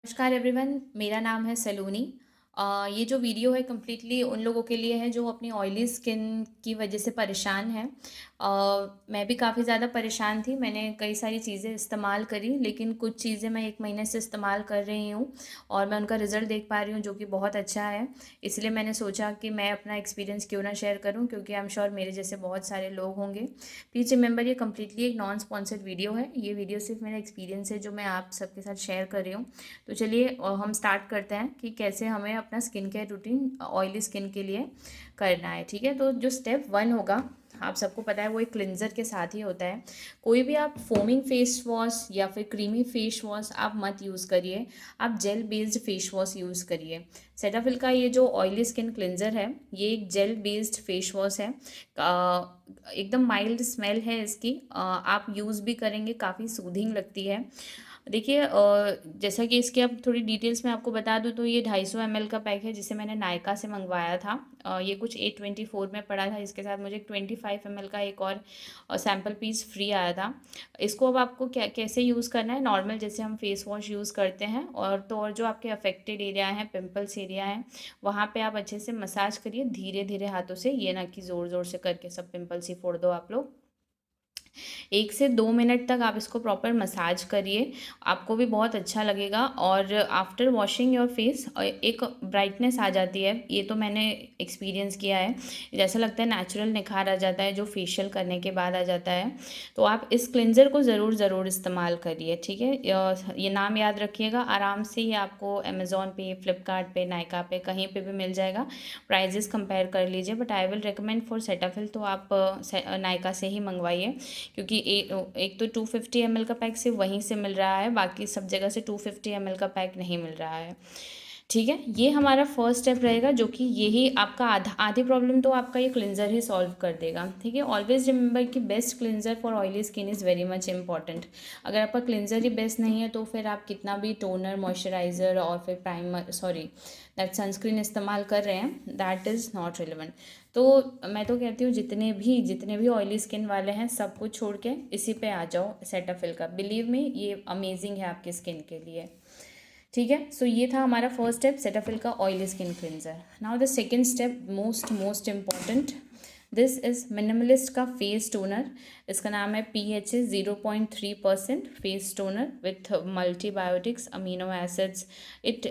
नमस्कार एवरीवन, मेरा नाम है सलोनी। ये जो वीडियो है कम्प्लीटली उन लोगों के लिए है जो अपनी ऑयली स्किन की वजह से परेशान हैं। मैं भी काफ़ी ज़्यादा परेशान थी। मैंने कई सारी चीज़ें इस्तेमाल करी, लेकिन कुछ चीज़ें मैं 1 महीने से इस्तेमाल कर रही हूँ और मैं उनका रिज़ल्ट देख पा रही हूँ, जो कि बहुत अच्छा है। इसलिए मैंने सोचा कि मैं अपना एक्सपीरियंस क्यों ना शेयर करूँ, क्योंकि आई एम श्योर मेरे जैसे बहुत सारे लोग होंगे। प्लीज़ रिमेंबर, ये कम्प्लीटली एक नॉन स्पॉन्सर्ड वीडियो है। ये वीडियो सिर्फ मेरा एक्सपीरियंस है जो मैं आप सबके साथ शेयर कर रही हूँ। तो चलिए हम स्टार्ट करते हैं कि कैसे हमें अपना skin care routine oily skin के लिए करना है। ठीक है, तो जो स्टेप 1 होगा, आप सबको पता है, वो एक क्लिनज़र के साथ ही होता है। कोई भी आप फोमिंग फेस वॉश या फिर क्रीमी फेस वॉश आप मत यूज़ करिए, आप gel based face wash use करिए। सेटाफिल का ये जो ऑयली स्किन क्लिनज़र है, ये एक जेल बेस्ड फेस वॉश है। एकदम माइल्ड स्मेल है इसकी। आप यूज़ भी करेंगे, काफ़ी सूदिंग लगती है। देखिए, जैसा कि इसके अब थोड़ी डिटेल्स मैं आपको बता दूँ, तो ये 250 ml का पैक है, जिसे मैंने नायका से मंगवाया था। ये कुछ 824 में पड़ा था। इसके साथ मुझे 25 ml का एक और सैम्पल पीस फ्री आया था। इसको अब आपको कैसे यूज़ करना है, नॉर्मल जैसे हम फेस वॉश यूज़ करते हैं। और जो आपके अफेक्टेड एरिया हैं, पिंपल्स एरिया हैं, वहाँ पे आप अच्छे से मसाज करिए धीरे धीरे हाथों से, ये ना कि ज़ोर ज़ोर से करके सब पिंपल्स ही फोड़ दो आप लोग। 1 से 2 मिनट तक आप इसको प्रॉपर मसाज करिए, आपको भी बहुत अच्छा लगेगा। और आफ्टर वॉशिंग योर फेस एक ब्राइटनेस आ जाती है, ये तो मैंने एक्सपीरियंस किया है। जैसा लगता है नेचुरल निखार आ जाता है, जो फेशियल करने के बाद आ जाता है। तो आप इस क्लिनज़र को ज़रूर ज़रूर इस्तेमाल करिए। ठीक है, ये नाम याद रखिएगा। आराम से ये आपको अमेज़ॉन पे, फ्लिपकार्ट पे, नायका पे, कहीं पे भी मिल जाएगा। प्राइजेस कंपेयर कर लीजिए, but I will recommend for Cetaphil तो आप नायका से ही मंगवाइए, क्योंकि एक तो 250 ml का पैक सिर्फ वहीं से मिल रहा है, बाकी सब जगह से 250 ml का पैक नहीं मिल रहा है। ठीक है, ये हमारा फर्स्ट स्टेप रहेगा, जो कि यही आपका आधी प्रॉब्लम तो आपका ये क्लिनज़र ही सॉल्व कर देगा। ठीक है, ऑलवेज रिमेंबर कि best cleanser for oily skin is very much important. अगर आपका क्लिनज़र ही बेस्ट नहीं है, तो फिर आप कितना भी टोनर, मॉइस्चराइज़र और फिर प्राइमर, सॉरी, दैट सनस्क्रीन इस्तेमाल कर रहे हैं, दैट इज़ नॉट रिलेवेंट। तो मैं तो कहती हूँ जितने भी ऑयली स्किन वाले हैं, सब कुछ छोड़ के इसी पे आ जाओ, सेटाफिल का। बिलीव मी, ये अमेजिंग है आपकी स्किन के लिए। ठीक है, सो ये था हमारा फर्स्ट स्टेप, सेटाफिल का oily skin cleanser. Now the second step, most most important, this is Minimalist का फेस टोनर। इसका नाम है PHA 0.3% face toner with multibiotics amino acids. It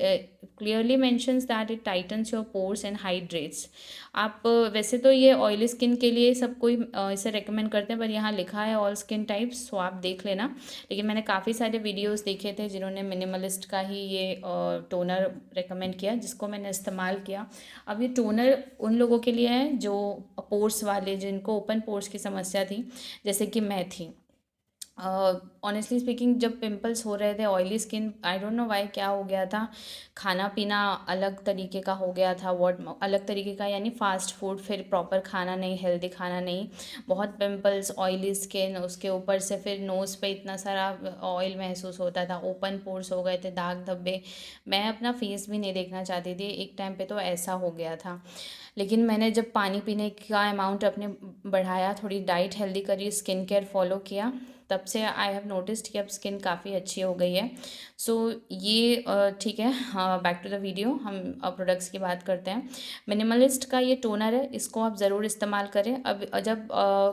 clearly mentions that it tightens your pores and hydrates. आप वैसे तो ये oily skin के लिए सब कोई इसे रेकमेंड करते हैं, पर यहाँ लिखा है ऑल स्किन टाइप्स, सो आप देख लेना। लेकिन मैंने काफ़ी सारे वीडियोस देखे थे जिन्होंने मिनिमलिस्ट का ही ये टोनर रेकमेंड किया, जिसको मैंने इस्तेमाल किया। अब ये टोनर उन लोगों के लिए है जो पोर्स वाले, जिनको ओपन पोर्स की समस्या थी, जैसे कि मैं थी। ऑनेस्टली स्पीकिंग, जब पिंपल्स हो रहे थे, oily skin, I don't know why क्या हो गया था, खाना पीना अलग तरीके का हो गया था। व्हाट अलग तरीके का, यानी फास्ट फूड, फिर प्रॉपर खाना नहीं, हेल्दी खाना नहीं, बहुत पिंपल्स, ऑयली स्किन, उसके ऊपर से फिर नोज़ पे इतना सारा ऑयल महसूस होता था, ओपन पोर्स हो गए थे, दाग धब्बे। मैं अपना फेस भी नहीं देखना चाहती थी, एक टाइम पे तो ऐसा हो गया था। लेकिन मैंने जब पानी पीने का अमाउंट अपने बढ़ाया, थोड़ी डाइट हेल्दी करी, स्किन केयर फॉलो किया, तब से आई हैव नोटिस्ड कि अब स्किन काफ़ी अच्छी हो गई है। सो ये ठीक है, हाँ, बैक टू द वीडियो, हम प्रोडक्ट्स की बात करते हैं। मिनिमलिस्ट का ये टोनर है, इसको आप ज़रूर इस्तेमाल करें। अब जब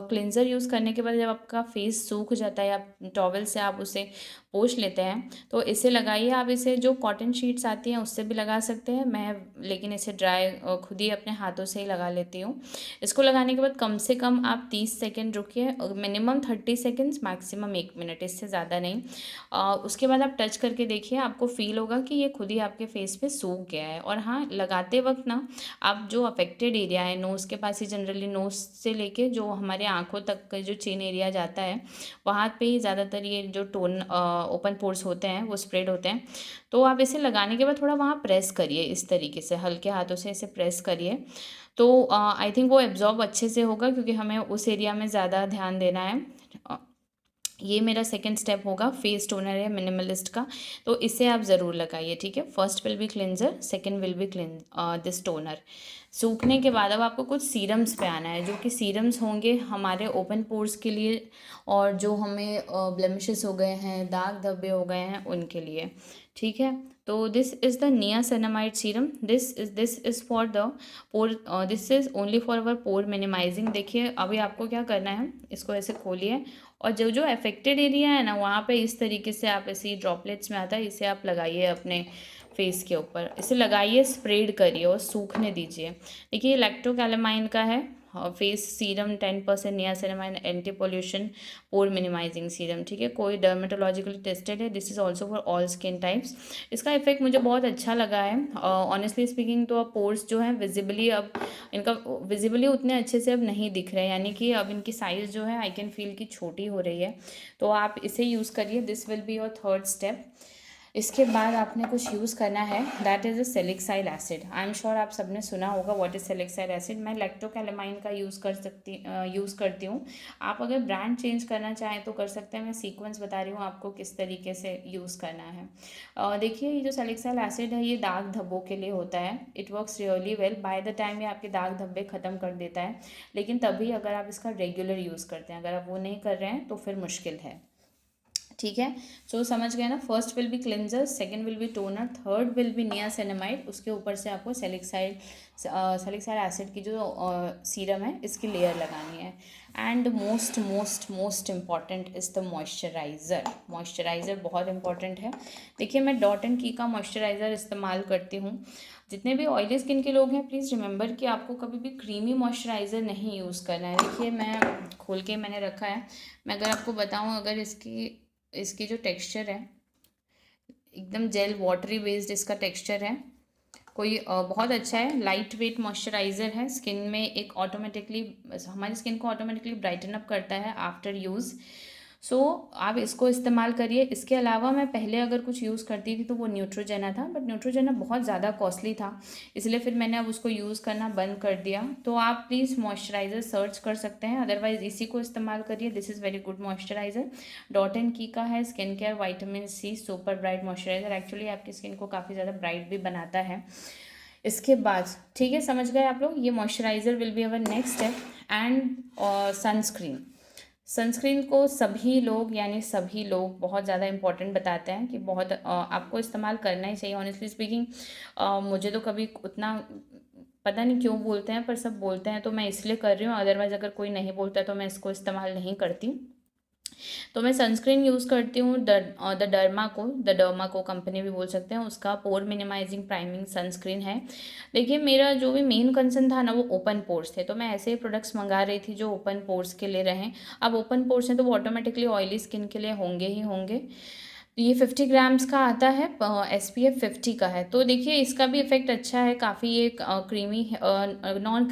क्लिनज़र यूज़ करने के बाद जब आपका फेस सूख जाता है, या टॉवल से आप उसे पोंछ लेते हैं, तो इसे लगाइए। आप इसे जो कॉटन शीट्स आती हैं उससे भी लगा सकते हैं, मैं लेकिन इसे ड्राई खुद ही अपने हाथों से ही लगा लेती हूँ। इसको लगाने के बाद कम से कम आप 30 सेकेंड रुकिए, मिनिमम 30 सेकेंड्स, मैक्सिमम 1 मिनट, इससे ज़्यादा नहीं। उसके बाद आप टच करके देखिए, आपको फील होगा कि ये खुद ही आपके फेस पे सूख गया है। और हाँ, लगाते वक्त ना, आप जो अफेक्टेड एरिया है नोज़ के पास ही, जनरली नोज़ से लेके जो हमारे आँखों तक का जो चिन एरिया जाता है, वहाँ पे ही ज़्यादातर ये जो ओपन पोर्स होते हैं वो स्प्रेड होते हैं। तो आप इसे लगाने के बाद थोड़ा वहाँ प्रेस करिए, इस तरीके से हल्के हाथों से इसे प्रेस करिए, तो आई थिंक वो एब्जॉर्ब अच्छे से होगा, क्योंकि हमें उस एरिया में ज़्यादा ध्यान देना है। अ, ये मेरा सेकंड स्टेप होगा, फेस टोनर है मिनिमलिस्ट का, तो इसे आप ज़रूर लगाइए। ठीक है, first will be cleanser, second will be this toner. सूखने के बाद अब आपको कुछ सीरम्स पे आना है, जो कि सीरम्स होंगे हमारे ओपन पोर्स के लिए, और जो हमें ब्लेमिशेस हो गए हैं, दाग धब्बे हो गए हैं, उनके लिए। ठीक है, तो this is the niacinamide serum, this is for the pore, this is only for our pore minimising. देखिए अभी आपको क्या करना है, इसको ऐसे खोलिए और जो जो अफेक्टेड एरिया है ना वहाँ पे इस तरीके से आप ऐसे ड्रॉपलेट्स में आता है, इसे आप लगाइए अपने फेस के ऊपर, इसे लगाइए, स्प्रेड करिए और सूखने दीजिए। देखिए ये लैक्टोकैलामाइन का है face serum 10% niacinamide anti pollution pore minimising serum, ठीक है, कोई डर्मेटोलॉजिकली टेस्टेड है, this is also for all skin types. इसका इफेक्ट मुझे बहुत अच्छा लगा है ऑनेस्टली स्पीकिंग। तो अब पोर्स जो हैं विजिबली अब इनका विजिबली उतने अच्छे से अब नहीं दिख रहे हैं, यानी कि अब इनकी साइज़ जो है आई कैन फील की छोटी हो रही है। तो आप इसे यूज़ करिए, this will be your third step. इसके बाद आपने कुछ यूज़ करना है, that is a salicylic acid. I am sure आप सबने सुना होगा व्हाट इज़ सेलिक्साइल एसिड। मैं लैक्टोकैलामाइन का यूज़ करती हूँ। आप अगर ब्रांड चेंज करना चाहें तो कर सकते हैं, मैं सीक्वेंस बता रही हूँ आपको किस तरीके से यूज़ करना है। देखिए ये जो सेलिक्साइल एसिड है ये दाग धब्बों के लिए होता है, it works really well. By the time ये आपके दाग धब्बे ख़त्म कर देता है, लेकिन तभी अगर आप इसका रेगुलर यूज़ करते हैं, अगर आप वो नहीं कर रहे हैं तो फिर मुश्किल है, ठीक है। सो समझ गए ना, first will be cleanser, second will be toner, third will be niacinamide, उसके ऊपर से आपको सेलिक्साइल एसिड की जो सीरम है इसकी लेयर लगानी है। And most most most important is the moisturiser. Moisturiser बहुत इंपॉर्टेंट है। देखिए मैं डॉट एंड की का मॉइस्चराइज़र इस्तेमाल करती हूँ। जितने भी ऑयली स्किन के लोग हैं प्लीज़ रिमेंबर कि आपको कभी भी क्रीमी मॉइस्चराइज़र नहीं यूज़ करना है। देखिए मैं खोल के मैंने रखा है, मैं अगर आपको बताऊँ, अगर इसकी जो टेक्सचर है एकदम जेल वाटरी बेस्ड इसका टेक्सचर है, कोई बहुत अच्छा है, लाइट वेट मॉइस्चराइज़र है, स्किन में एक ऑटोमेटिकली हमारी स्किन को ऑटोमेटिकली ब्राइटन अप करता है आफ्टर यूज़। सो आप इसको इस्तेमाल करिए। इसके अलावा मैं पहले अगर कुछ यूज़ करती थी तो वो न्यूट्रोजेना था, बट न्यूट्रोजेना बहुत ज़्यादा कॉस्टली था, इसलिए फिर मैंने अब उसको यूज़ करना बंद कर दिया। तो आप प्लीज़ मॉइस्चराइज़र सर्च कर सकते हैं, अदरवाइज़ इसी को इस्तेमाल करिए, this is very good moisturiser. Dot and Key का है skin care vitamin C super bright moisturiser, actually आपकी स्किन को काफ़ी ज़्यादा ब्राइट भी बनाता है। इसके बाद ठीक है, समझ गए आप लोग, ये moisturiser will be our next step. And sunscreen, sunscreen को सभी लोग यानी सभी लोग बहुत ज़्यादा इंपॉर्टेंट बताते हैं कि बहुत आपको इस्तेमाल करना ही चाहिए। ऑनेस्टली स्पीकिंग मुझे तो कभी उतना पता नहीं क्यों बोलते हैं, पर सब बोलते हैं तो मैं इसलिए कर रही हूँ, अदरवाइज़ अगर कोई नहीं बोलता तो मैं इसको इस्तेमाल नहीं करती। तो मैं सनस्क्रीन यूज़ करती हूँ द डर्मा को कंपनी भी बोल सकते हैं, उसका पोर मिनिमाइजिंग प्राइमिंग सनस्क्रीन है। देखिए मेरा जो भी मेन कंसर्न था ना वो ओपन पोर्स थे, तो मैं ऐसे ही प्रोडक्ट्स मंगा रही थी जो ओपन पोर्स के लिए रहें। अब ओपन पोर्स हैं तो वो ऑटोमेटिकली ऑयली स्किन के लिए होंगे ही होंगे। तो ये 50 ग्राम्स का आता है, SPF 50 का है। तो देखिए इसका भी इफ़ेक्ट अच्छा है काफ़ी, ये क्रीमी नॉन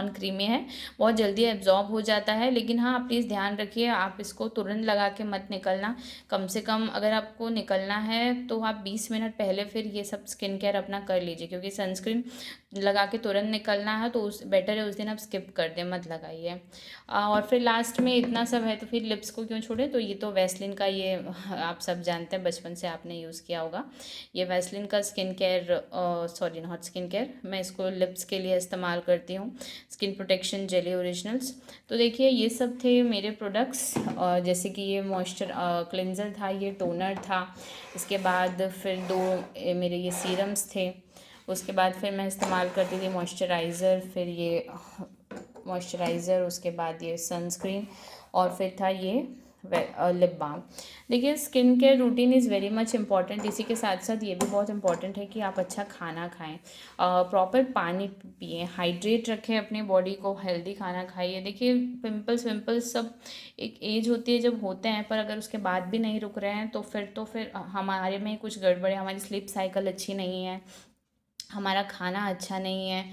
क्रीमी है, बहुत जल्दी एब्जॉर्ब हो जाता है। लेकिन हाँ प्लीज़ ध्यान रखिए, आप इसको तुरंत लगा के मत निकलना, कम से कम अगर आपको निकलना है तो आप 20 मिनट पहले फिर ये सब स्किन केयर अपना कर लीजिए, क्योंकि सनस्क्रीन लगा के तुरंत निकलना है तो उस बेटर है उस दिन आप स्किप कर दें, मत लगाइए। और फिर लास्ट में इतना सब है तो फिर लिप्स को क्यों छोड़े, तो ये तो वैसलिन का, ये आप सब जानते हैं, बचपन से आपने यूज़ किया होगा, ये वैसलिन का skin care, sorry not skin care, मैं इसको लिप्स के लिए इस्तेमाल करती हूँ, स्किन प्रोटेक्शन जेली ओरिजिनल्स। तो देखिए ये सब थे मेरे प्रोडक्ट्स, जैसे कि ये मॉइस्चर क्लिनज़र था, ये टोनर था, इसके बाद फिर दो मेरे ये सीरम्स थे, उसके बाद फिर मैं इस्तेमाल करती थी मॉइस्चराइज़र, फिर ये मॉइस्चराइज़र, उसके बाद ये सनस्क्रीन, और फिर था ये लिप बाम। देखिए skin care routine is very much important, इसी के साथ साथ ये भी बहुत इंपॉर्टेंट है कि आप अच्छा खाना खाएं, प्रॉपर पानी पिएं, हाइड्रेट रखें अपनी बॉडी को, हेल्दी खाना खाइए। देखिए पिंपल्स सब एक एज होती है जब होते हैं, पर अगर उसके बाद भी नहीं रुक रहे हैं तो फिर हमारे में कुछ गड़बड़ है, हमारी स्लीप साइकिल अच्छी नहीं है, हमारा खाना अच्छा नहीं है।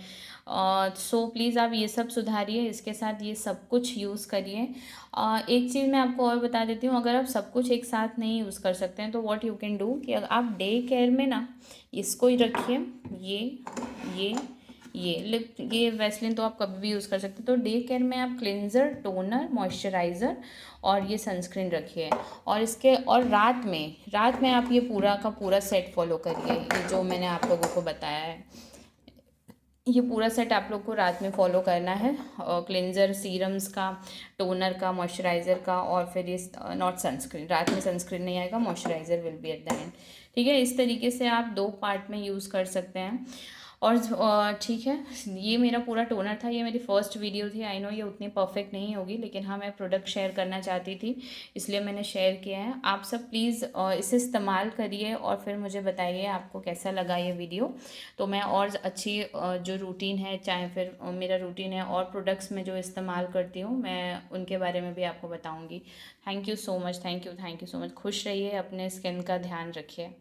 सो प्लीज़ आप ये सब सुधारिए, इसके साथ ये सब कुछ यूज़ करिए। एक चीज़ मैं आपको और बता देती हूँ, अगर आप सब कुछ एक साथ नहीं यूज़ कर सकते हैं तो व्हाट यू कैन डू कि आप डे केयर में ना इसको ही रखिए, ये ये वैसलिन तो आप कभी भी यूज़ कर सकते हैं, तो डे केयर में आप क्लिनज़र, टोनर, मॉइस्चराइज़र और ये सनस्क्रीन रखिए। और रात में आप ये पूरा का पूरा सेट फॉलो करिए, ये जो मैंने आप लोगों को बताया है, ये पूरा सेट आप लोग को रात में फॉलो करना है, क्लिनज़र, सीरम्स का, टोनर का, मॉइस्चराइज़र का, और फिर ये नॉट सनस्क्रीन, रात में सनस्क्रीन नहीं आएगा, moisturiser will be at the end. ठीक है, इस तरीके से आप 2 पार्ट में यूज़ कर सकते हैं। और ठीक है, ये मेरा पूरा टोनर था, ये मेरी फर्स्ट वीडियो थी। आई नो ये उतनी परफेक्ट नहीं होगी, लेकिन हाँ, मैं प्रोडक्ट शेयर करना चाहती थी, इसलिए मैंने शेयर किया है। आप सब प्लीज़ इसे इस्तेमाल करिए और फिर मुझे बताइए आपको कैसा लगा ये वीडियो। तो मैं और अच्छी जो रूटीन है, चाहे फिर मेरा रूटीन है और प्रोडक्ट्स में जो इस्तेमाल करती हूँ, मैं उनके बारे में भी आपको बताऊँगी। Thank you so much, thank you so much. खुश रहिए, अपने स्किन का ध्यान रखिए।